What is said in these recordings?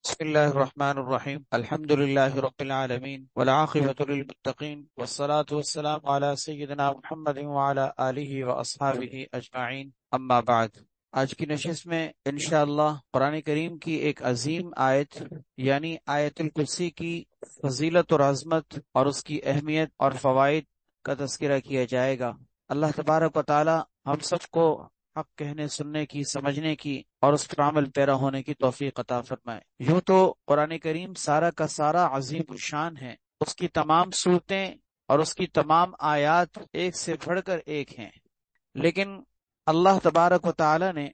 بسم الله الرحمن الرحيم الحمد لله رب العالمين والعاقبة للمتقين والصلاة والسلام على سيدنا محمد وعلى آله وأصحابه أجمعين اما بعد۔ آج کی نشست میں انشاءاللہ قرآن کریم کی ایک عظیم آیت یعنی آیت الکرسی کی فضیلت اور عظمت اور اس کی اہمیت اور فوائد کا تذکرہ کیا جائے گا۔ اللہ تبارک و تعالی ہم سب کو حق کہنے، سننے کی، سمجھنے کی اور اس پر عمل پیرا ہونے کی توفیق عطا فرمائے۔ یوں تو قرآن کریم سارا کا سارا عظیم الشان ہے، اس کی تمام صورتیں اور اس کی تمام آیات ایک سے بڑھ کر ایک ہیں، لیکن اللہ تبارک و تعالی نے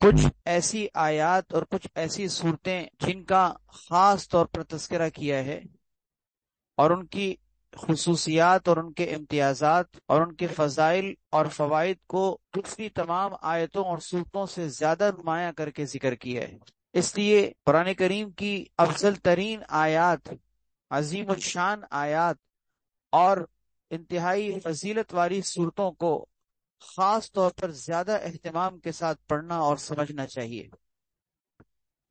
کچھ ایسی آیات اور کچھ ایسی صورتیں جن کا خاص طور پر تذکرہ کیا ہے اور ان کی خصوصیات اور ان کے امتیازات اور ان کے فضائل اور فوائد کو دوسری تمام آیتوں اور صورتوں سے زیادہ نمایاں کر کے ذکر کیا ہے۔ اس لیے قرآن کریم کی افضل ترین آیات، عظیم الشان آیات اور انتہائی فضیلت والی صورتوں کو خاص طور پر زیادہ اہتمام کے ساتھ پڑھنا اور سمجھنا چاہیے۔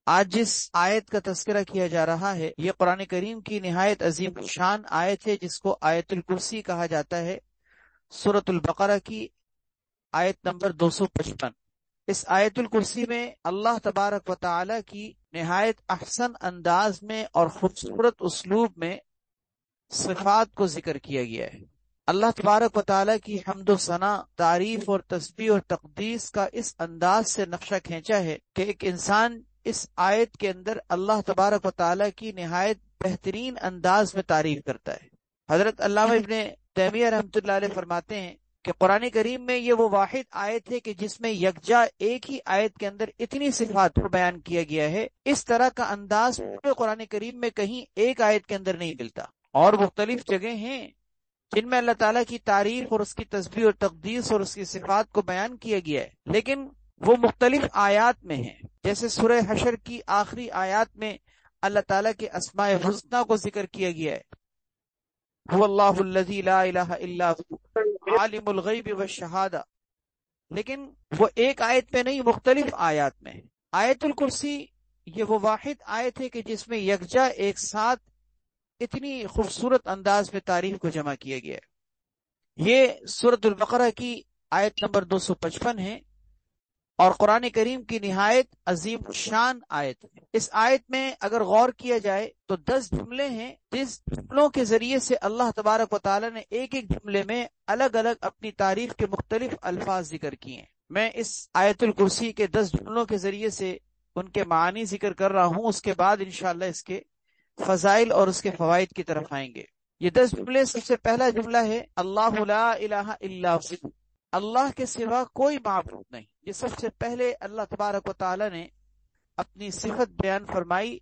آج جس آیت کا تذکرہ کیا جا رہا ہے یہ قرآن کریم کی نہایت عظیم شان آیت ہے، جس کو آیت الکرسی کہا جاتا ہے۔ سورۃ البقرہ کی آیت نمبر 255۔ اس آیت الکرسی میں اللہ تبارک و تعالی کی نہایت احسن انداز میں اور خوبصورت اسلوب میں صفات کو ذکر کیا گیا ہے۔ اللہ تبارک و تعالی کی حمد و ثنا، تعریف اور تسبیح اور تقدیس کا اس انداز سے نقشہ کھینچا ہے کہ ایک انسان اس آیت کے اندر اللہ تبارک و تعالی کی نہایت بہترین انداز میں تعریف کرتا ہے۔ حضرت علامہ ابن تیمیہ رحمۃ اللہ علیہ فرماتے ہیں کہ قرآن کریم میں یہ وہ واحد آیت ہے کہ جس میں یکجا ایک ہی آیت کے اندر اتنی صفات کو بیان کیا گیا ہے۔ اس طرح کا انداز پورے قرآن کریم میں کہیں ایک آیت کے اندر نہیں ملتا، اور مختلف جگہیں ہیں جن میں اللہ تعالیٰ کی تعریف اور اس کی تسبیح اور تقدیس اور اس کی صفات کو بیان کیا گیا ہے، لیکن وہ مختلف آیات میں ہیں۔ جیسے سورہ حشر کی آخری آیات میں اللہ تعالیٰ کے اسماء الحسنی کو ذکر کیا گیا ہے، هو اللہ الذی لا الہ الا هو عالم الغیب والشہادہ، لیکن وہ ایک آیت میں نہیں، مختلف آیات میں۔ آیت الکرسی یہ وہ واحد آیت ہے کہ جس میں یکجا ایک ساتھ اتنی خوبصورت انداز میں تعریف کو جمع کیا گیا ہے۔ یہ سورۃ البقرہ کی آیت نمبر 255 ہے اور قرآن کریم کی نہایت عظیم شان آیت ہے۔ اس آیت میں اگر غور کیا جائے تو 10 جملے ہیں، جس جملوں کے ذریعے سے اللہ تبارک و تعالی نے ایک ایک جملے میں الگ الگ اپنی تعریف کے مختلف الفاظ ذکر کیے ہیں۔ میں اس آیت الکرسی کے 10 جملوں کے ذریعے سے ان کے معانی ذکر کر رہا ہوں، اس کے بعد انشاءاللہ اس کے فضائل اور اس کے فوائد کی طرف آئیں گے۔ یہ 10 جملے، سب سے پہلا جملہ ہے اللہ لا الہ الا ہو، اللہ کے سوا کوئی معبود نہیں۔ یہ سب سے پہلے اللہ تبارک و تعالی نے اپنی صفت بیان فرمائی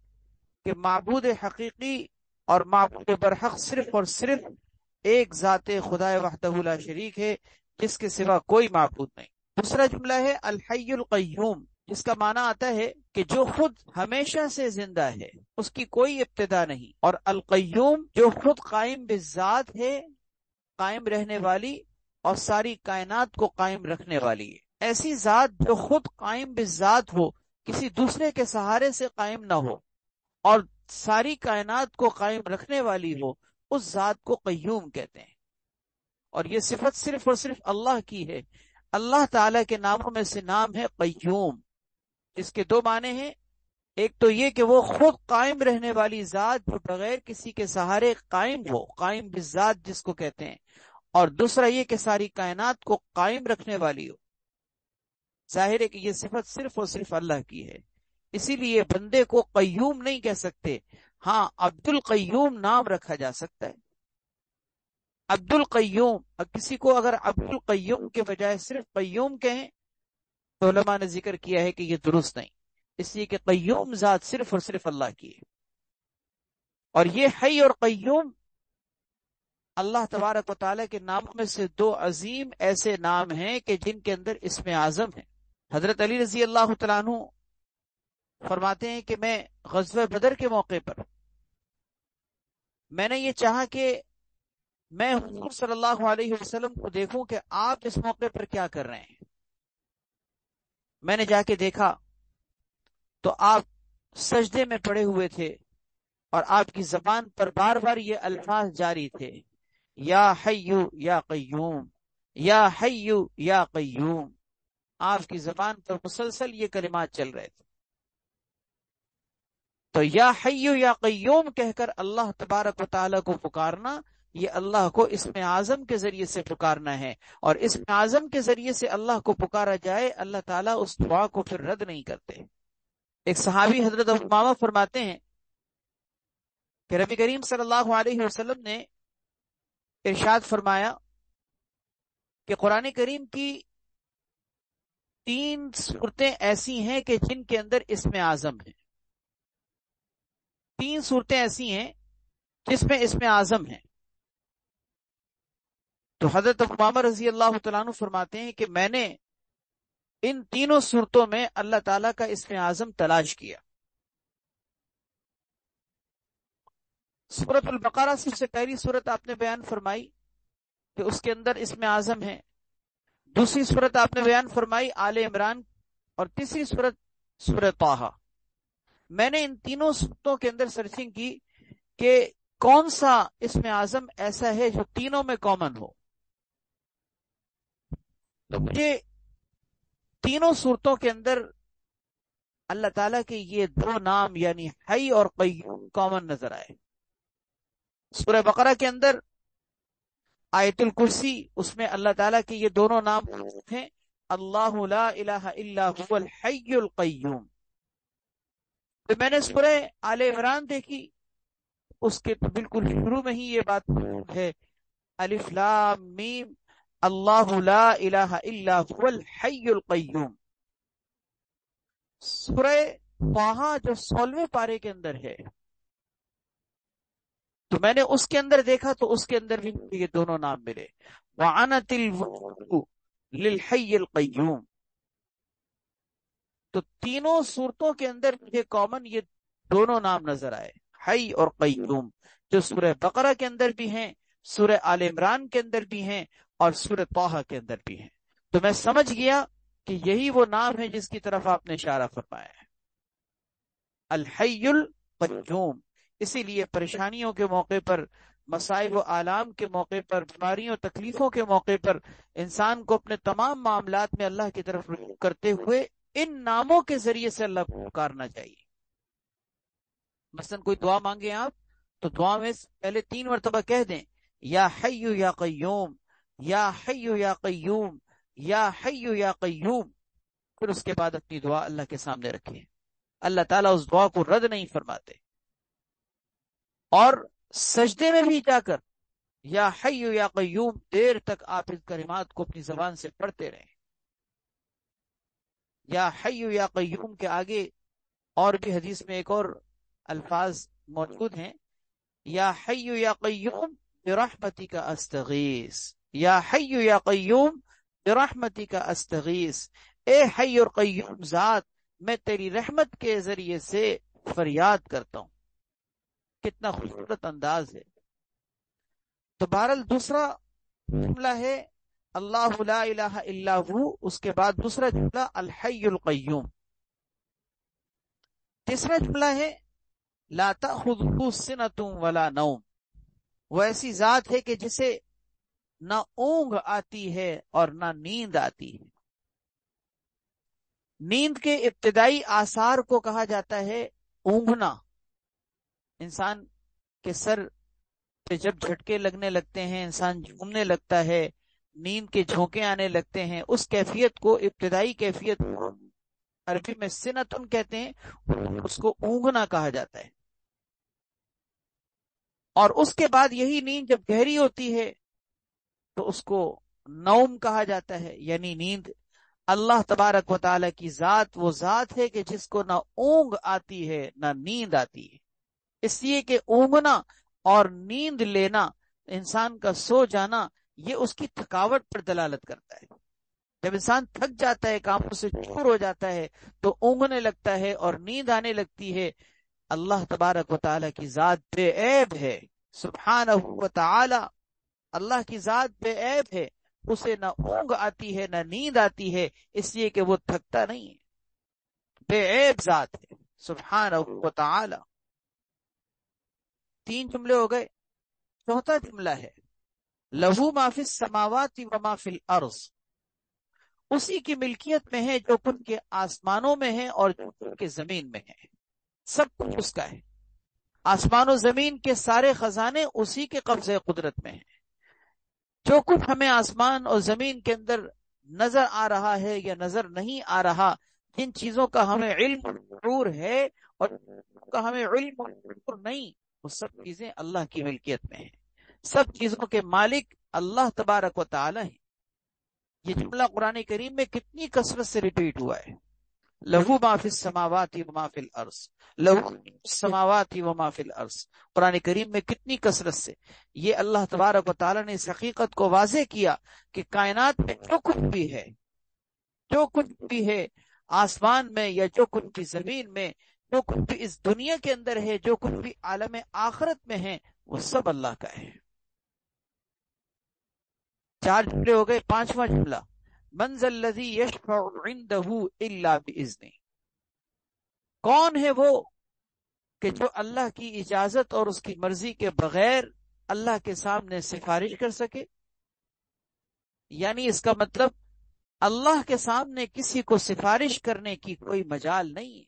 کہ معبود حقیقی اور معبود برحق صرف اور صرف ایک ذات خدا وحدہ لا شریک ہے، جس کے سوا کوئی معبود نہیں۔ دوسرا جملہ ہے الحی القیوم، جس کا معنی آتا ہے کہ جو خود ہمیشہ سے زندہ ہے، اس کی کوئی ابتدا نہیں، اور القیوم جو خود قائم بذات ہے، قائم رہنے والی اور ساری کائنات کو قائم رکھنے والی ہے۔ ایسی ذات جو خود قائم بذات ہو، کسی دوسرے کے سہارے سے قائم نہ ہو اور ساری کائنات کو قائم رکھنے والی ہو، اس ذات کو قیوم کہتے ہیں۔ اور یہ صفت صرف اور صرف اللہ کی ہے۔ اللہ تعالی کے ناموں میں سے نام ہے قیوم، اس کے 2 معنی ہیں۔ ایک تو یہ کہ وہ خود قائم رہنے والی ذات جو بغیر کسی کے سہارے قائم ہو، قائم بالذات جس کو کہتے ہیں، اور دوسرا یہ کہ ساری کائنات کو قائم رکھنے والی ہو۔ ظاہر ہے کہ یہ صفت صرف اور صرف اللہ کی ہے، اسی لیے بندے کو قیوم نہیں کہہ سکتے۔ ہاں، عبد القیوم نام رکھا جا سکتا ہے، عبد القیوم۔ کسی کو اگر عبد القیوم کے بجائے صرف قیوم کہیں تو علماء نے ذکر کیا ہے کہ یہ درست نہیں، اس لیے کہ قیوم ذات صرف اور صرف اللہ کی ہے۔ اور یہ حی اور قیوم اللہ تبارک و تعالیٰ کے ناموں میں سے 2 عظیم ایسے نام ہیں کہ جن کے اندر اسم اعظم ہے۔ حضرت علی رضی اللہ تعالیٰ عنہ فرماتے ہیں کہ میں غزوہ بدر کے موقع پر میں نے یہ چاہا کہ میں حضور صلی اللہ علیہ وسلم کو دیکھوں کہ آپ اس موقع پر کیا کر رہے ہیں۔ میں نے جا کے دیکھا تو آپ سجدے میں پڑے ہوئے تھے اور آپ کی زبان پر بار بار یہ الفاظ جاری تھے، یا حیو یا قیوم، یا حیو یا قیوم. آپ کی زبان پر مسلسل یہ کلمات چل رہے تھے. تو یا حیو یا قیوم کہہ کر اللہ تبارک و تعالیٰ کو پکارنا، یہ اللہ کو اسم اعظم کے ذریعے سے پکارنا ہے، اور اسم اعظم کے ذریعے سے اللہ کو پکارا جائے، اللہ تعالیٰ اس دعا کو پھر رد نہیں کرتے. ایک صحابی حضرت ابو امامہ فرماتے ہیں کہ نبی کریم صلی اللہ علیہ وسلم نے ارشاد فرمایا کہ قرآن کریم کی 3 صورتیں ایسی ہیں کہ جن کے اندر اسم اعظم ہے. 3 صورتیں ایسی ہیں جس میں اسم اعظم ہے. تو حضرت ابو امامہ رضی اللہ تعالیٰ عنہ فرماتے ہیں کہ میں نے ان تینوں صورتوں میں اللہ تعالیٰ کا اسم اعظم تلاش کیا. سورۃ البقرہ سب سے پہلی سورت آپ نے بیان فرمائی کہ اس کے اندر اسم اعظم ہے. دوسری سورت آپ نے بیان فرمائی آل عمران، اور تیسری سورت سورۃ طٰہٰ. میں نے ان تینوں سورتوں کے اندر سرچنگ کی کہ کون سا اسم اعظم ایسا ہے جو تینوں میں کامن ہو. تو مجھے تینوں صورتوں کے اندر اللہ تعالیٰ کے یہ 2 نام یعنی حی اور قیوم کامن نظر آئے. سورہ بقرہ کے اندر آیت الکرسی، اس میں اللہ تعالیٰ کے یہ دونوں نام ہیں، اللہ لا الہ الا هو الحی القیوم. تو میں نے سورہ آل عمران دیکھی، اس کے بالکل شروع میں ہی یہ بات ہے، الف لام میم اللہ لا الہ الا هو الحی القیوم. سورہ طٰہٰ جو 16ویں پارے کے اندر ہے، تو میں نے اس کے اندر دیکھا تو اس کے اندر بھی یہ دونوں نام ملے، وعنت الوجوہ للحی القیوم. تو تینوں صورتوں کے اندر مجھے کامن یہ دونوں نام نظر آئے، حی اور قیوم، جو سورہ بقرہ کے اندر بھی ہیں، سورہ آل عمران کے اندر بھی ہیں، اور سورہ طٰہٰ کے اندر بھی ہیں. تو میں سمجھ گیا کہ یہی وہ نام ہے جس کی طرف آپ نے اشارہ فرمایا ہے، الحی القیوم. اسی لیے پریشانیوں کے موقع پر، مصائب و آلام کے موقع پر، بیماریوں تکلیفوں کے موقع پر انسان کو اپنے تمام معاملات میں اللہ کی طرف رجوع کرتے ہوئے ان ناموں کے ذریعے سے اللہ کو پکارنا چاہیے. مثلا کوئی دعا مانگے آپ تو دعا میں پہلے 3 مرتبہ کہہ دیں یا حی یا قیوم، یا حی یا قیوم، یا حی یا قیوم. پھر اس کے بعد اپنی دعا اللہ کے سامنے رکھیں. اللہ تعالیٰ اس دعا کو رد نہیں فرماتے. اور سجدے میں بھی جا کر یا حی یا قیوم دیر تک آپ اس کلمات کو اپنی زبان سے پڑھتے رہیں. یا حی یا قیوم کے آگے اور بھی حدیث میں ایک اور الفاظ موجود ہیں، یا حی یا قیوم برحمتک استغیث، یا حی یا قیوم برحمتک استغیث. اے حی اور قیوم ذات، میں تیری رحمت کے ذریعے سے فریاد کرتا ہوں. کتنا خوبصورت انداز ہے. تو بہرحال دوسرا جملہ ہے اللہ لا الہ الا ہو، اس کے بعد دوسرا جملہ الحی القیوم. تیسرا جملہ ہے لا تأخذہ سنۃ ولا نوم، وہ ایسی ذات ہے کہ جسے نہ اونگ آتی ہے اور نہ نیند آتی ہے. نیند کے ابتدائی آثار کو کہا جاتا ہے اونگنا. انسان کے سر پہ جب جھٹکے لگنے لگتے ہیں، انسان جھومنے لگتا ہے، نیند کے جھونکے آنے لگتے ہیں، اس کیفیت کو، ابتدائی کیفیت عربی میں سنتن کہتے ہیں، اس کو اونگنا کہا جاتا ہے. اور اس کے بعد یہی نیند جب گہری ہوتی ہے تو اس کو نوم کہا جاتا ہے، یعنی نیند. اللہ تبارک و تعالیٰ کی ذات وہ ذات ہے کہ جس کو نہ اونگ آتی ہے نہ نیند آتی ہے. اس لیے کہ اونگنا اور نیند لینا، انسان کا سو جانا، یہ اس کی تھکاوٹ پر دلالت کرتا ہے. جب انسان تھک جاتا ہے، کاموں سے چور ہو جاتا ہے، تو اونگنے لگتا ہے اور نیند آنے لگتی ہے. اللہ تبارک و تعالیٰ کی ذات بے عیب ہے، سبحانہ و تعالی. اللہ کی ذات بے عیب ہے، اسے نہ اونگ آتی ہے نہ نیند آتی ہے، اس لیے کہ وہ تھکتا نہیں ہے، بے عیب ذات ہے. سبحانہ و تعالی. 3 جملے ہو گئے. چوتھا جملہ ہے لہو ما فی السماوات و ما فی الارض. اسی کی ملکیت میں ہے جو کچھ کے آسمانوں میں ہے اور جو کچھ کے زمین میں ہے. سب کچھ اس کا ہے. آسمان و زمین کے سارے خزانے اسی کے قبضے قدرت میں ہیں. جو کچھ ہمیں آسمان اور زمین کے اندر نظر آ رہا ہے یا نظر نہیں آ رہا، جن چیزوں کا ہمیں علم ضرور ہے اور کا ہمیں علم ضرور نہیں، وہ سب چیزیں اللہ کی ملکیت میں ہیں. سب چیزوں کے مالک اللہ تبارک و تعالی ہیں. یہ جملہ قرآن کریم میں کتنی کثرت سے ریپیٹ ہوا ہے. لہو ما فی السماوات و ما فی الارض، لہو السماوات و ما فی الارض. قرآن کریم میں کتنی کثرت سے یہ اللہ تبارک و تعالی نے اس حقیقت کو واضح کیا کہ کائنات میں جو کچھ بھی ہے، جو کچھ بھی ہے آسمان میں یا جو کچھ بھی زمین میں، جو کچھ بھی اس دنیا کے اندر ہے، جو کچھ بھی عالم آخرت میں ہے، وہ سب اللہ کا ہے. 4 جملے ہو گئے. 5واں جملہ من ذا الذی یشفع عنده الا باذنہ. کون ہے وہ کہ جو اللہ کی اجازت اور اس کی مرضی کے بغیر اللہ کے سامنے سفارش کر سکے؟ یعنی اس کا مطلب اللہ کے سامنے کسی کو سفارش کرنے کی کوئی مجال نہیں ہے.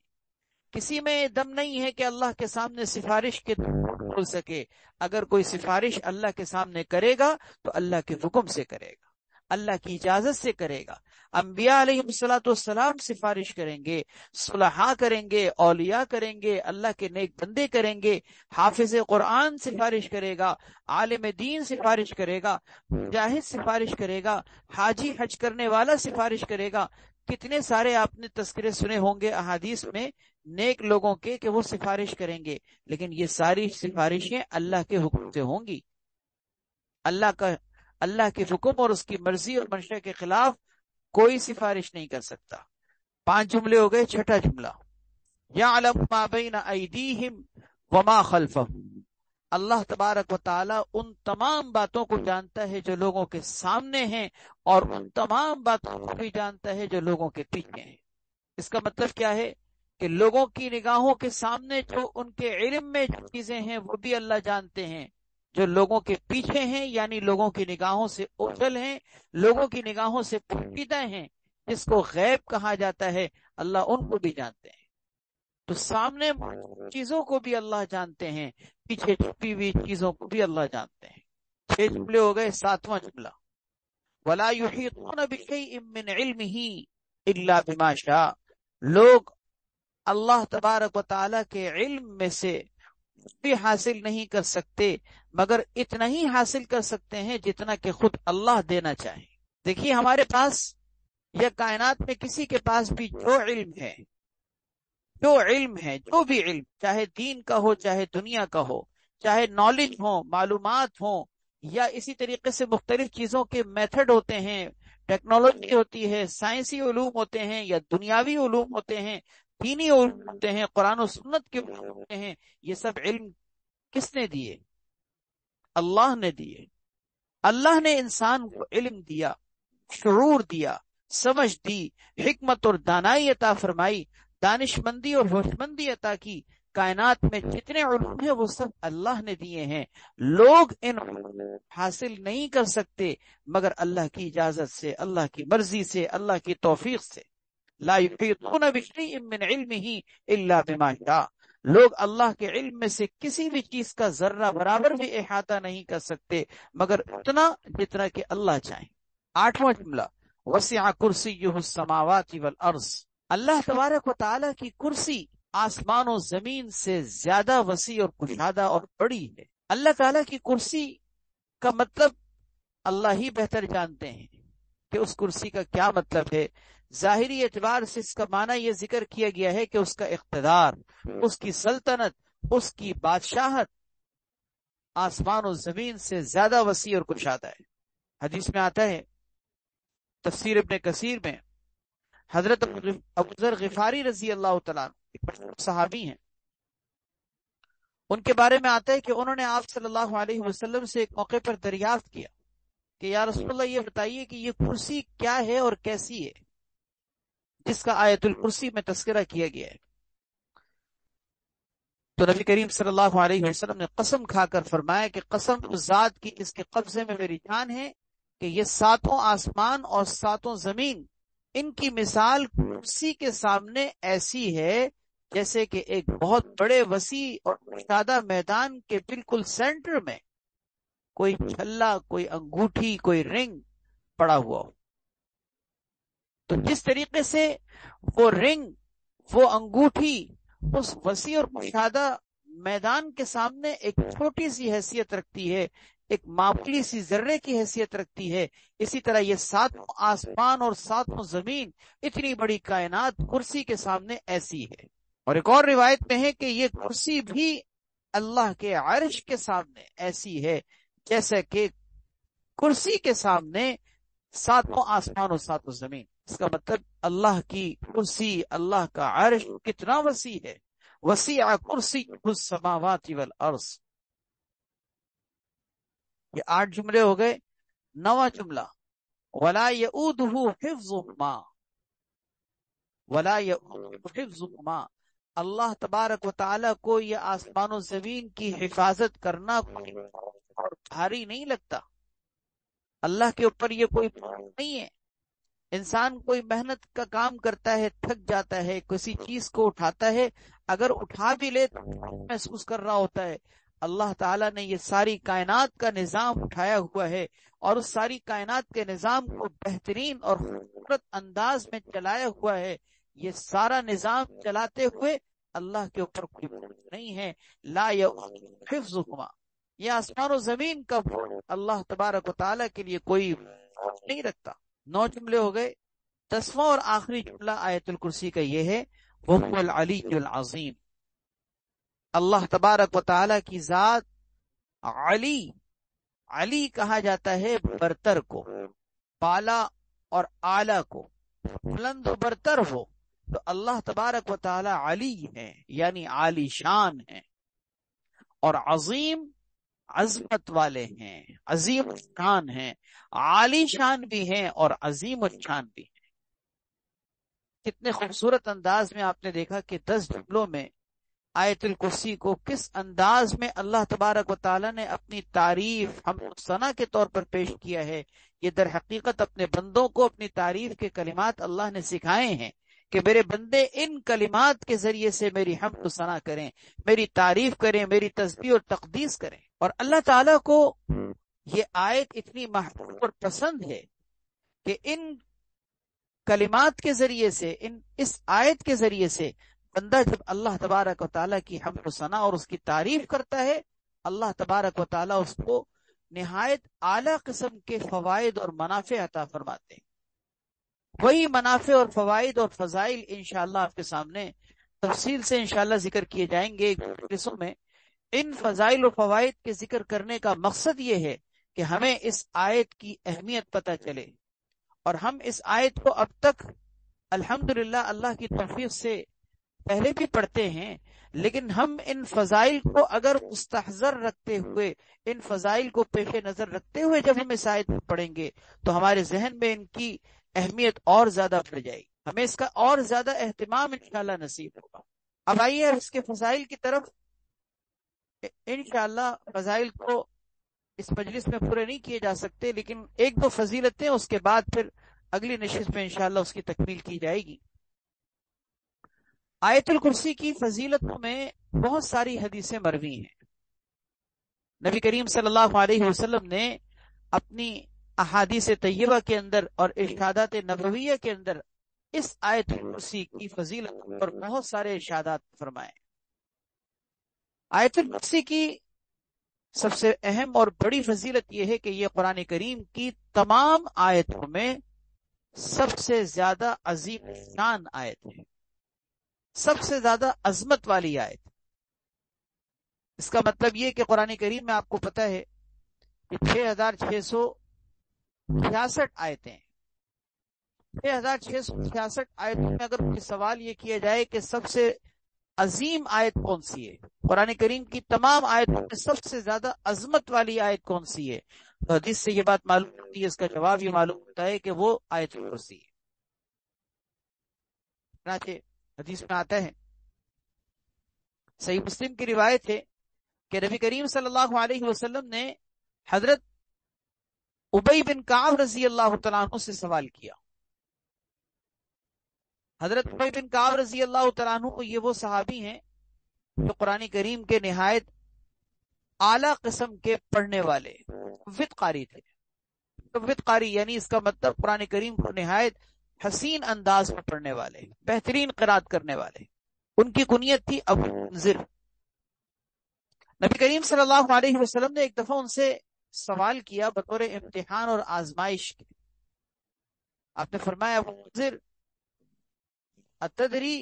کسی میں دم نہیں ہے کہ اللہ کے سامنے سفارش کے ہو سکے. اگر کوئی سفارش اللہ کے سامنے کرے گا تو اللہ کے حکم سے کرے گا، اللہ کی اجازت سے کرے گا. انبیاء علیہ الصلوۃ والسلام سفارش کریں گے، صلحاء کریں گے، اولیاء کریں گے، اللہ کے نیک بندے کریں گے، حافظ قرآن سفارش کرے گا، عالم دین سفارش کرے گا، مجاہد سفارش کرے گا، حاجی حج کرنے والا سفارش کرے گا. کتنے سارے آپ نے تذکرے سنے ہوں گے احادیث میں نیک لوگوں کے کہ وہ سفارش کریں گے، لیکن یہ ساری سفارشیں اللہ کے حکم سے ہوں گی. اللہ کے حکم اور اس کی مرضی اور منشا کے خلاف کوئی سفارش نہیں کر سکتا. 5 جملے ہو گئے. 6واں جملہ یعلم ما بین ایدیہم وما خلفہم. اللہ تبارک و تعالی ان تمام باتوں کو جانتا ہے جو لوگوں کے سامنے ہیں اور ان تمام باتوں کو بھی جانتا ہے جو لوگوں کے پیچھے ہیں. اس کا مطلب کیا ہے کہ لوگوں کی نگاہوں کے سامنے جو ان کے علم میں جو چیزیں ہیں وہ بھی اللہ جانتے ہیں. جو لوگوں کے پیچھے ہیں یعنی لوگوں کی نگاہوں سے اوجھل ہیں، لوگوں کی نگاہوں سے پوشیدہ ہیں، جس کو غیب کہا جاتا ہے، اللہ ان کو بھی جانتے ہیں. تو سامنے چیزوں کو بھی اللہ جانتے ہیں، پیچھے چھپی ہوئی چیزوں کو بھی اللہ جانتے ہیں. 6 جملے ہو گئے. 7واں جملہ وَلَا يُحِيطُونَ بِشَيْءٍ مِّنْ عِلْمِهِ إِلَّا بِمَا شَاءَ. لوگ اللہ تبارک و تعالیٰ کے علم میں سے بھی حاصل نہیں کر سکتے مگر اتنا ہی حاصل کر سکتے ہیں جتنا کہ خود اللہ دینا چاہے. دیکھیے ہمارے پاس یا کائنات میں کسی کے پاس بھی جو علم ہے، جو بھی علم، چاہے دین کا ہو چاہے دنیا کا ہو، چاہے نالج ہو، معلومات ہوں، یا اسی طریقے سے مختلف چیزوں کے میتھڈ ہوتے ہیں، ٹیکنالوجی ہوتی ہے، سائنسی علوم ہوتے ہیں یا دنیاوی علوم ہوتے ہیں، دینی علوم ہوتے ہیں، قرآن و سنت کے علوم ہوتے ہیں. یہ سب علم کس نے دیے؟ اللہ نے دیے. اللہ نے انسان کو علم دیا، شعور دیا، سمجھ دی، حکمت اور دانائی عطا فرمائی، دانش مندی اور ہوش مندی عطا کی. کائنات میں جتنے علوم ہیں وہ سب اللہ نے دیے ہیں. لوگ ان حاصل نہیں کر سکتے مگر اللہ کی اجازت سے، اللہ کی مرضی سے، اللہ کی توفیق سے. لا یحیطون بشیء من علمہ الا بما شاء. لوگ اللہ کے علم میں سے کسی بھی چیز کا ذرہ برابر بھی احاطہ نہیں کر سکتے مگر اتنا جتنا کہ اللہ چاہیں. 8واں جملہ وسع کرسیہ السماوات والارض. اللہ تبارک و تعالیٰ کی کرسی آسمان و زمین سے زیادہ وسیع اور کشادہ اور بڑی ہے. اللہ تعالیٰ کی کرسی کا مطلب اللہ ہی بہتر جانتے ہیں کہ اس کرسی کا کیا مطلب ہے. ظاہری اعتبار سے اس کا معنی یہ ذکر کیا گیا ہے کہ اس کا اقتدار، اس کی سلطنت، اس کی بادشاہت آسمان و زمین سے زیادہ وسیع اور کشادہ ہے. حدیث میں آتا ہے، تفسیر ابن کثیر میں، حضرت ابو ذر غفاری رضی اللہ تعالیٰ عنہ صحابی ہیں، ان کے بارے میں آتا ہے کہ انہوں نے آپ صلی اللہ علیہ وسلم سے ایک موقع پر دریافت کیا کہ یا رسول اللہ یہ بتائیے کہ یہ کرسی کیا ہے اور کیسی ہے جس کا آیت الکرسی میں تذکرہ کیا گیا ہے. تو نبی کریم صلی اللہ علیہ وسلم نے قسم کھا کر فرمایا کہ قسم اس ذات کی جس کے قبضے میں میری جان ہے کہ یہ ساتوں آسمان اور ساتوں زمین، ان کی مثال کرسی کے سامنے ایسی ہے جیسے کہ ایک بہت بڑے وسیع اور کشادہ میدان کے بالکل سینٹر میں کوئی چھلا، کوئی انگوٹھی، کوئی رنگ پڑا ہوا ہو۔ تو جس طریقے سے وہ رنگ، وہ انگوٹھی اس وسیع اور کشادہ میدان کے سامنے ایک چھوٹی سی حیثیت رکھتی ہے، ایک معمولی سی ذرے کی حیثیت رکھتی ہے، اسی طرح یہ ساتوں آسمان اور ساتوں زمین، اتنی بڑی کائنات کرسی کے سامنے ایسی ہے۔ اور ایک اور روایت میں ہے کہ یہ کرسی بھی اللہ کے عرش کے سامنے ایسی ہے جیسا کہ کرسی کے سامنے ساتوں آسمان اور ساتوں زمین۔ اس کا مطلب اللہ کی کرسی، اللہ کا عرش کتنا وسیع ہے۔ وسیع کرسی السماوات والارض۔ یہ 8 جملے ہو گئے۔ 9واں جملہ ولا یؤودہ حفظہما، ولا یؤودہ حفظہما، اللہ تبارک و تعالی کو یہ آسمان و زمین کی حفاظت کرنا کوئی بھاری نہیں لگتا۔ اللہ کے اوپر یہ کوئی نہیں ہے۔ انسان کوئی محنت کا کام کرتا ہے، تھک جاتا ہے، کسی چیز کو اٹھاتا ہے، اگر اٹھا بھی لے تو محسوس کر رہا ہوتا ہے۔ اللہ تعالیٰ نے یہ ساری کائنات کا نظام اٹھایا ہوا ہے اور اس ساری کائنات کے نظام کو بہترین اور خوبصورت انداز میں چلایا ہوا ہے۔ یہ سارا نظام چلاتے ہوئے اللہ کے اوپر کوئی نہیں ہے۔ لا یؤودہ حفظہما، یہ آسمان و زمین کا اللہ تبارک و تعالیٰ کے لیے کوئی نہیں رکھتا۔ 9 جملے ہو گئے۔ 10واں اور آخری جملہ آیت الکرسی کا یہ ہے وَهُوَ الْعَلِيُّ الْعَظِيمُ، اللہ تبارک و تعالیٰ کی ذات علی، علی کہا جاتا ہے برتر کو، بالا اور اعلیٰ کو، بلند و برتر ہو، تو اللہ تبارک و تعالیٰ علی ہے، یعنی عالی شان ہے، اور عظیم عظمت والے ہیں، عظیم شان ہیں، عالی شان بھی ہیں اور عظیم شان بھی ہیں۔ کتنے خوبصورت انداز میں آپ نے دیکھا کہ 10 جملوں میں آیت الکرسی کو کس انداز میں اللہ تبارک و تعالیٰ نے اپنی تعریف حمد و ثنا کے طور پر پیش کیا ہے۔ یہ در حقیقت اپنے بندوں کو اپنی تعریف کے کلمات اللہ نے سکھائے ہیں کہ میرے بندے ان کلمات کے ذریعے سے میری حمد و ثنا کریں، میری تعریف کریں، میری تسبیح اور تقدیس کریں۔ اور اللہ تعالیٰ کو یہ آیت اتنی محبوب اور پسند ہے کہ ان کلمات کے ذریعے سے، اس آیت کے ذریعے سے بندہ جب اللہ تبارک و تعالیٰ کی حمد و ثنا اور اس کی تعریف کرتا ہے، اللہ تبارک و تعالیٰ اس کو نہایت اعلیٰ قسم کے فوائد اور منافع عطا فرماتے ہیں۔ وہی منافع اور فوائد اور فضائل انشاءاللہ آپ کے سامنے تفصیل سے انشاءاللہ ذکر کیے جائیں گے مجلسوں میں۔ ان فضائل و فوائد کے ذکر کرنے کا مقصد یہ ہے کہ ہمیں اس آیت کی اہمیت پتہ چلے، اور ہم اس آیت کو اب تک الحمدللہ اللہ کی توفیق سے پہلے بھی پڑھتے ہیں، لیکن ہم ان فضائل کو اگر مستحضر رکھتے ہوئے، ان فضائل کو پیش نظر رکھتے ہوئے جب ہم اس آیت کو پڑھیں گے تو ہمارے ذہن میں ان کی اہمیت اور زیادہ بڑھ جائے گی، ہمیں اس کا اور زیادہ اہتمام انشاءاللہ نصیب ہوگا۔ اب آئیے اس کے فضائل کی طرف۔ انشاءاللہ فضائل کو اس مجلس میں پورے نہیں کیے جا سکتے، لیکن 1-2 فضیلتیں اس کے بعد پھر اگلی نشست میں انشاءاللہ اس کی تکمیل کی جائے گی۔ آیت الکرسی کی فضیلتوں میں بہت ساری حدیثیں مروی ہیں۔ نبی کریم صلی اللہ علیہ وسلم نے اپنی احادیث طیبہ کے اندر اور ارشادات نبویہ کے اندر اس آیت الکرسی کی فضیلت پر بہت سارے ارشادات فرمائے۔ آیت الکرسی کی سب سے اہم اور بڑی فضیلت یہ ہے کہ یہ قرآن کریم کی تمام آیتوں میں سب سے زیادہ عظیم شان آیت ہے، سب سے زیادہ عظمت والی آیت۔ اس کا مطلب یہ کہ قرآن کریم میں آپ کو پتہ ہے کہ 6666 آیتیں ہیں۔ 6666 آیتوں میں اگر کوئی سوال یہ کیا جائے کہ سب سے عظیم آیت کون سی ہے، قرآن کریم کی تمام آیتوں میں سب سے زیادہ عظمت والی آیت کون سی ہے، تو حدیث سے یہ بات معلوم ہوتی ہے، اس کا جواب یہ معلوم ہوتا ہے کہ وہ آیت الکرسی ہے۔ چنانچہ حدیث میں آتا ہے صحیح مسلم کی روایت ہے کہ نبی کریم صلی اللہ علیہ وسلم نے حضرت ابی بن کعب رضی اللہ تعالیٰ عنہ سے سوال کیا. حضرت ابی بن کعب رضی اللہ تعالیٰ عنہ یہ وہ صحابی ہیں جو قرآن کریم کے نہایت اعلیٰ قسم کے پڑھنے والے وط قاری تھے. وط قاری یعنی اس کا مطلب قرآن کریم کو نہایت حسین انداز میں پڑھنے والے، بہترین قرات کرنے والے. ان کی کنیت تھی ابو منذر. نبی کریم صلی اللہ علیہ وسلم نے ایک دفعہ ان سے سوال کیا بطور امتحان اور آزمائش کے. آپ نے فرمایا ابو منذر اتدری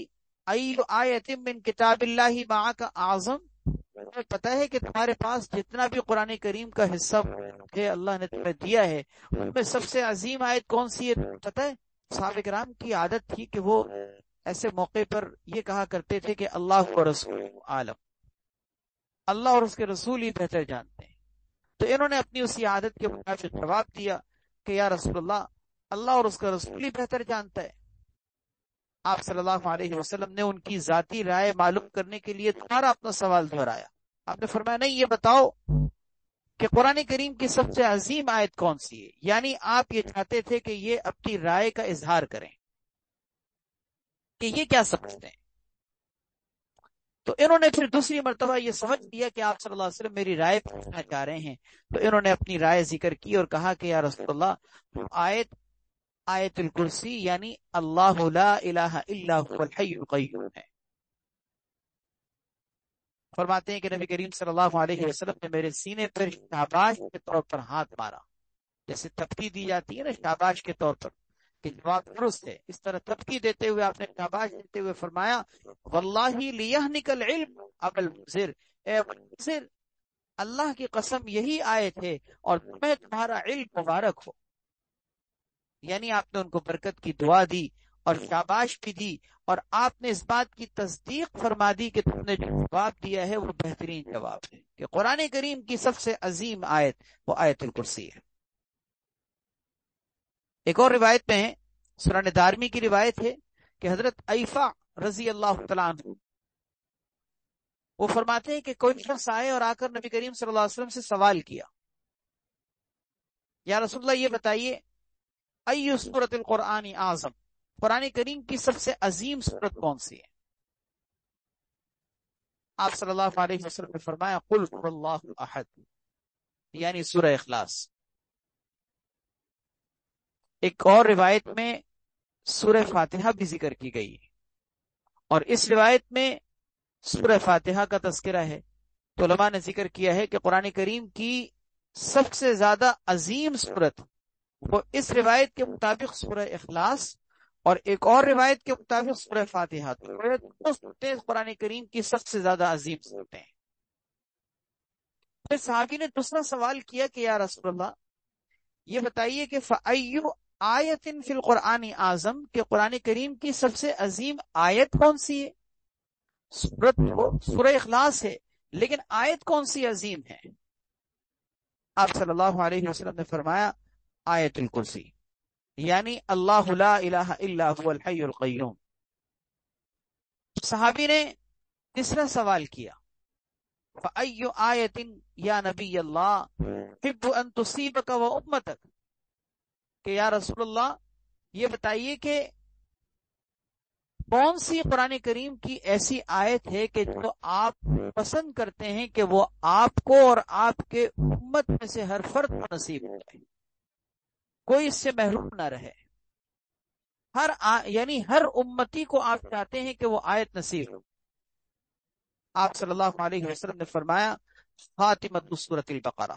ای آیت من کتاب اللہ معک اعظم، تمہیں پتہ ہے کہ تمہارے پاس جتنا بھی قرآن کریم کا حصہ ہے اللہ نے تمہیں دیا ہے ان میں سب سے عظیم آیت کون سی ہے پتہ ہے؟ صحابہ کرام کی عادت تھی کہ وہ ایسے موقع پر یہ کہا کرتے تھے کہ اللہ و رسول عالم، اللہ اور اس کے رسول ہی بہتر جانتے ہیں. تو انہوں نے اپنی اسی عادت کے مطابق جواب دیا کہ یا رسول اللہ اور اس کا رسول ہی بہتر جانتا ہے. آپ صلی اللہ علیہ وسلم نے ان کی ذاتی رائے معلوم کرنے کے لیے دوبارہ اپنا سوال دہرایا. آپ نے فرمایا نہیں، یہ بتاؤ کہ قرآن کریم کی سب سے عظیم آیت کون سی ہے. یعنی آپ یہ چاہتے تھے کہ یہ اپنی رائے کا اظہار کریں کہ یہ کیا سمجھتے ہیں. تو انہوں نے پھر دوسری مرتبہ یہ سمجھ لیا کہ آپ صلی اللہ علیہ وسلم میری رائے پوچھنا چاہ رہے ہیں، تو انہوں نے اپنی رائے ذکر کی اور کہا کہ یا رسول اللہ آیت الکرسی یعنی اللہ لا الہ الا هو الحی القیوم ہے. فرماتے ہیں کہ نبی کریم صلی اللہ علیہ وسلم نے میرے سینے پر شاباش کے طور پر ہاتھ مارا، جیسے تپکی دی جاتی ہے نا شاباش کے طور پر کہ جواب درست ہے، اس طرح تپکی دیتے ہوئے آپ نے شاباش دیتے ہوئے فرمایا واللہ لیہنک العلم ابا المنذر، اے ابو المنذر اللہ کی قسم یہی آیت ہے اور تمہیں تمہارا علم مبارک ہو. یعنی آپ نے ان کو برکت کی دعا دی اور شاباش بھی دی، اور آپ نے اس بات کی تصدیق فرما دی کہ تم نے جو جواب دیا ہے وہ بہترین جواب ہے کہ قرآن کریم کی سب سے عظیم آیت وہ آیت الکرسی ہے. ایک اور روایت میں ہے، سنن دارمی کی روایت ہے کہ حضرت ایفا رضی اللہ تعالیٰ عنہ وہ فرماتے ہیں کہ کوئی شخص آئے اور آ کر نبی کریم صلی اللہ علیہ وسلم سے سوال کیا یا رسول اللہ یہ بتائیے ای سورۃ القرآن اعظم، قرآن کریم کی سب سے عظیم سورت کون سی ہے؟ آپ صلی اللہ علیہ وسلم نے فرمایا قل هو اللہ احد، یعنی سورہ اخلاص. ایک اور روایت میں سورہ فاتحہ بھی ذکر کی گئی ہے، اور اس روایت میں سورہ فاتحہ کا تذکرہ ہے. تو علماء نے ذکر کیا ہے کہ قرآن کریم کی سب سے زیادہ عظیم سورت وہ اس روایت کے مطابق سورہ اخلاص اور ایک اور روایت کے مطابق سورہ فاتحہ. قرآن کریم کی سب سے زیادہ عظیم صورتیں. پھر صحابی نے دوسرا سوال کیا کہ یا رسول اللہ یہ بتائیے کہ فَأَيُّ آیَةٍ فِي الْقُرْآنِ اعظم، کہ قرآن کریم کی سب سے عظیم آیت کون سی ہے؟ سورت سورہ اخلاص ہے لیکن آیت کون سی عظیم ہے؟ آپ صلی اللہ علیہ وسلم نے فرمایا آیت الکرسی، یعنی اللہ لا الہ الا هو الحی القیوم. صحابی نے تیسرا سوال کیا فَأَيُّ آیَةٍ یا نبی اللہ تحب ان تصیبک و امتک، کہ یا رسول اللہ یہ بتائیے کہ کون سی قرآن کریم کی ایسی آیت ہے کہ جو آپ پسند کرتے ہیں کہ وہ آپ کو اور آپ کے امت میں سے ہر فرد کو نصیب ہو جائے، کوئی اس سے محروم نہ رہے. یعنی ہر امتی کو آپ چاہتے ہیں کہ وہ آیت نصیب ہو. آپ صلی اللہ علیہ وسلم نے فرمایا خاتمۃ سورۃ البقرہ،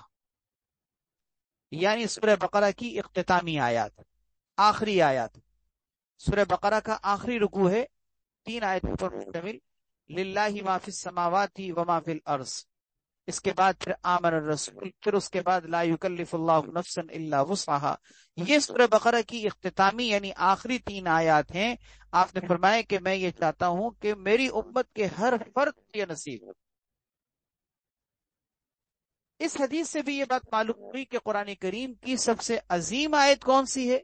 یعنی سورہ بقرہ کی اختتامی آیات، آخری آیات. سورہ بقرہ کا آخری رکوع ہے، 3 آیتوں پر مشتمل، للہ ما فی السماوات و ما فی الارض. اس کے بعد پھر آمن الرسول، پھر اس کے بعد لا یکلف اللہ نفسا الا وسعها. یہ سورہ بقرہ کی اختتامی یعنی آخری 3 آیات ہیں. آپ نے فرمایا کہ میں یہ چاہتا ہوں کہ میری امت کے ہر فرد کو یہ نصیب ہو. اس حدیث سے بھی یہ بات معلوم ہوئی کہ قرآن کریم کی سب سے عظیم آیت کون سی ہے؟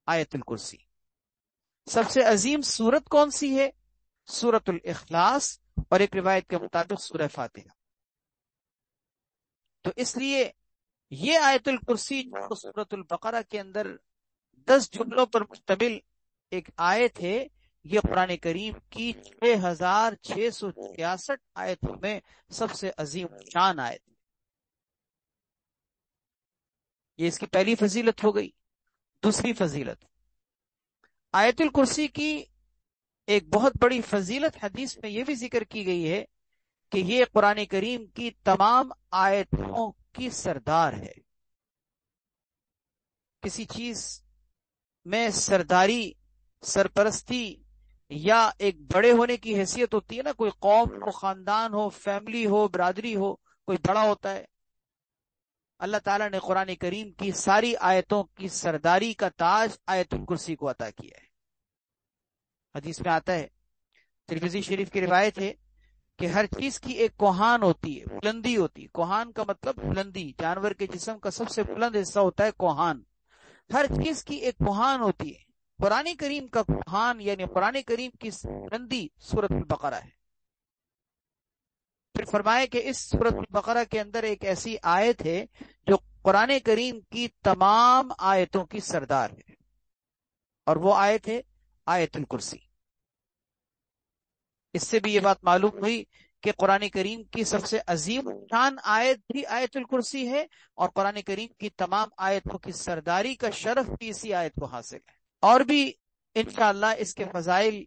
آیت الکرسی. سب سے عظیم سورت کون سی ہے؟ سورۃ الاخلاص. اور ایک روایت کے مطابق سورہ فاتحہ۔ تو اس لیے یہ آیت الکرسی جو سورۃ البقرہ کے اندر 10 جملوں پر مشتمل ایک آیت ہے، یہ قرآن کریم کی 6666 آیتوں میں سب سے عظیم شان آیت ہے۔ یہ اس کی پہلی فضیلت ہو گئی۔ دوسری فضیلت، آیت الکرسی کی ایک بہت بڑی فضیلت حدیث میں یہ بھی ذکر کی گئی ہے کہ یہ قرآن کریم کی تمام آیتوں کی سردار ہے۔ کسی چیز میں سرداری، سرپرستی یا ایک بڑے ہونے کی حیثیت ہوتی ہے نا، کوئی قوم ہو، خاندان ہو، فیملی ہو، برادری ہو، کوئی بڑا ہوتا ہے۔ اللہ تعالیٰ نے قرآن کریم کی ساری آیتوں کی سرداری کا تاج آیت الکرسی کو عطا کیا ہے۔ حدیث میں آتا ہے، ترمذی شریف کی روایت ہے کہ ہر چیز کی ایک کوہان ہوتی ہے، بلندی ہوتی ہے۔ کوہان کا مطلب بلندی، جانور کے جسم کا سب سے بلند حصہ ہوتا ہے کوہان۔ ہر چیز کی ایک کوہان ہوتی ہے، قرآن کریم کا کوہان یعنی قرآن کریم کی بلندی سورۃ البقرہ ہے۔ پھر فرمائے کہ اس سورۃ البقرہ کے اندر ایک ایسی آیت ہے جو قرآن کریم کی تمام آیتوں کی سردار ہے، اور وہ آیت ہے آیت الکرسی۔ اس سے بھی یہ بات معلوم ہوئی کہ قرآن کریم کی سب سے عظیم شان آیت بھی آیت الکرسی ہے، اور قرآن کریم کی تمام آیتوں کی سرداری کا شرف بھی اسی آیت کو حاصل ہے۔ اور بھی انشاءاللہ اس کے فضائل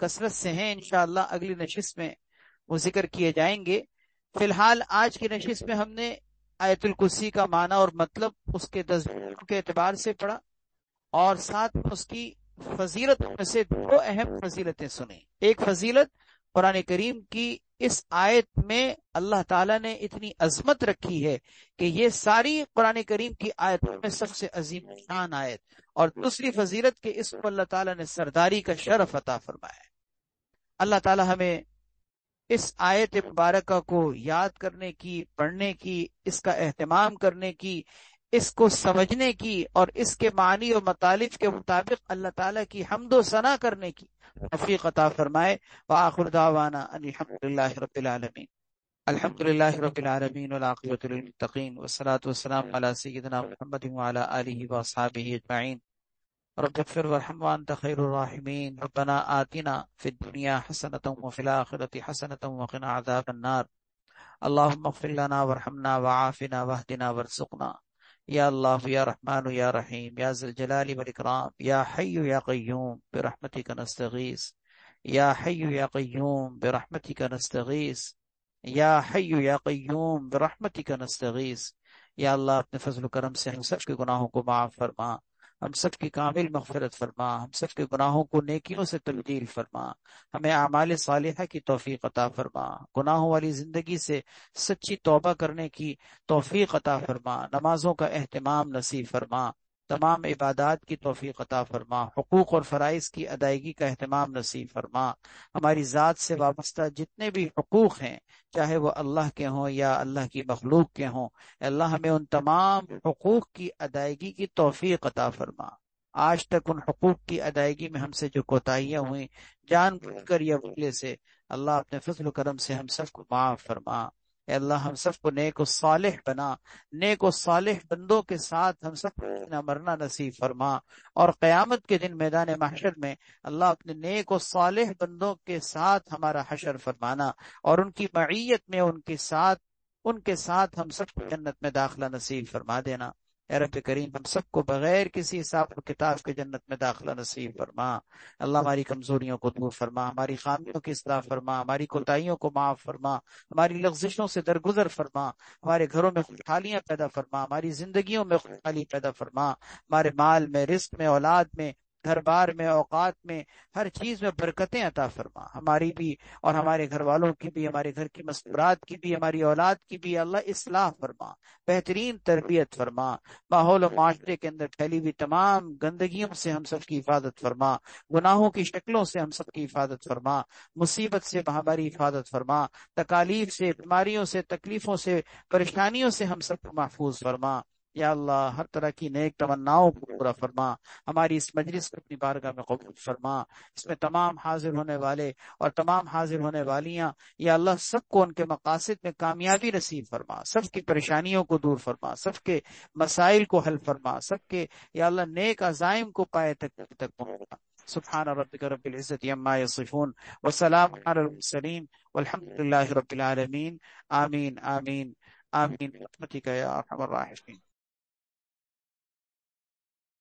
کثرت سے ہیں، انشاءاللہ اگلی نشست میں وہ ذکر کیے جائیں گے۔ فی الحال آج کی نشست میں ہم نے آیت الکرسی کا معنی اور مطلب اس کے 10 کے اعتبار سے پڑھا، اور ساتھ اس کی فضیلت میں سے 2 اہم فضیلتیں سنیں۔ ایک فضیلت، قرآن کریم کی اس آیت میں اللہ تعالیٰ نے اتنی عظمت رکھی ہے کہ یہ ساری قرآن کریم کی آیتوں میں سب سے عظیم شان آیت۔ اور دوسری فضیلت کہ اس کو اللہ تعالیٰ نے سرداری کا شرف عطا فرمایا ہے۔ اللہ تعالیٰ ہمیں اس آیت مبارکہ کو یاد کرنے کی، پڑھنے کی، اس کا اہتمام کرنے کی، اس کو سمجھنے کی، اور اس کے معنی و مطالب کے مطابق اللہ تعالیٰ کی حمد و ثنا کرنے کی توفیق عطا فرمائے۔ وآخر دعوانا ان الحمد للہ رب العالمین۔ الحمد للہ رب العالمین والعاقبۃ للمتقین والصلاة والسلام علی سیدنا محمد وعلی آلہ واصحابہ اجمعین۔ رب اغفر وارحم وانت خیر الراحمین۔ ربنا آتنا فی الدنیا حسنۃ وفی الآخرۃ حسنۃ وقنا عذاب النار۔ اللهم اغفر لنا وارحمنا وعافنا واهدنا وارزقنا یا اللہ یا رحمان یا رحیم یا ذی الجلال والاکرام یا حی یا قیوم برحمتک نستغیث یا حی یا قیوم برحمتک نستغیث یا حی یا قیوم برحمتک نستغیث۔ یا اللہ اپنے فضل و کرم سے ہم سب کے گناہوں کو معاف فرما، ہم سب کی کامل مغفرت فرما، ہم سب کے گناہوں کو نیکیوں سے تبدیل فرما، ہمیں اعمال صالحہ کی توفیق عطا فرما، گناہوں والی زندگی سے سچی توبہ کرنے کی توفیق عطا فرما، نمازوں کا اہتمام نصیب فرما، تمام عبادات کی توفیق عطا فرما، حقوق اور فرائض کی ادائیگی کا اہتمام نصیب فرما، ہماری ذات سے وابستہ جتنے بھی حقوق ہیں چاہے وہ اللہ کے ہوں یا اللہ کی مخلوق کے ہوں، اللہ ہمیں ان تمام حقوق کی ادائیگی کی توفیق عطا فرما۔ آج تک ان حقوق کی ادائیگی میں ہم سے جو کوتاہیاں ہوئیں جان بوجھ کر یا بھولے سے، اللہ اپنے فضل و کرم سے ہم سب کو معاف فرما۔ اے اللہ ہم سب کو نیک و صالح بنا، نیک و صالح بندوں کے ساتھ ہم سب کو جینا مرنا نصیب فرما، اور قیامت کے دن میدان محشر میں اللہ اپنے نیک و صالح بندوں کے ساتھ ہمارا حشر فرمانا، اور ان کی معیت میں ان کے ساتھ ہم سب کو جنت میں داخلہ نصیب فرما دینا۔ اے رب کریم ہم سب کو بغیر کسی حساب و کتاب کے جنت میں داخلہ نصیب فرما۔ اللہ ہماری کمزوریوں کو دور فرما، ہماری خامیوں کی اصلاح فرما، ہماری کوتاہیوں کو معاف فرما، ہماری لغزشوں سے درگزر فرما، ہمارے گھروں میں خوشحالیاں پیدا فرما، ہماری زندگیوں میں خوشحالی پیدا فرما، ہمارے مال میں، رزق میں، اولاد میں، گھر بار میں، اوقات میں، ہر چیز میں برکتیں عطا فرما، ہماری بھی اور ہمارے گھر والوں کی بھی، ہمارے گھر کی مستورات کی بھی، ہماری اولاد کی بھی اللہ اصلاح فرما، بہترین تربیت فرما، ماحول و معاشرے کے اندر پھیلی ہوئی تمام گندگیوں سے ہم سب کی حفاظت فرما، گناہوں کی شکلوں سے ہم سب کی حفاظت فرما، مصیبت سے ہماری حفاظت فرما، تکالیف سے، بیماریوں سے، تکلیفوں سے، پریشانیوں سے ہم سب کو محفوظ فرما۔ یا اللہ ہر طرح کی نیک تمناؤں کو پورا فرما، ہماری اس مجلس کو اپنی بارگاہ میں قبول فرما، اس میں تمام حاضر ہونے والے اور تمام حاضر ہونے والیاں یا اللہ سب کو ان کے مقاصد میں کامیابی نصیب فرما، سب کی پریشانیوں کو دور فرما، سب کے مسائل کو حل فرما، سب کے یا اللہ نیک عزائم کو پائے تک پہنچا۔ سبحان ربک رب العزت عما یصفون وسلام علی المرسلین والحمد للہ رب العالمین۔ آمین آمین آمین برحمتک یا ارحم الراحمین۔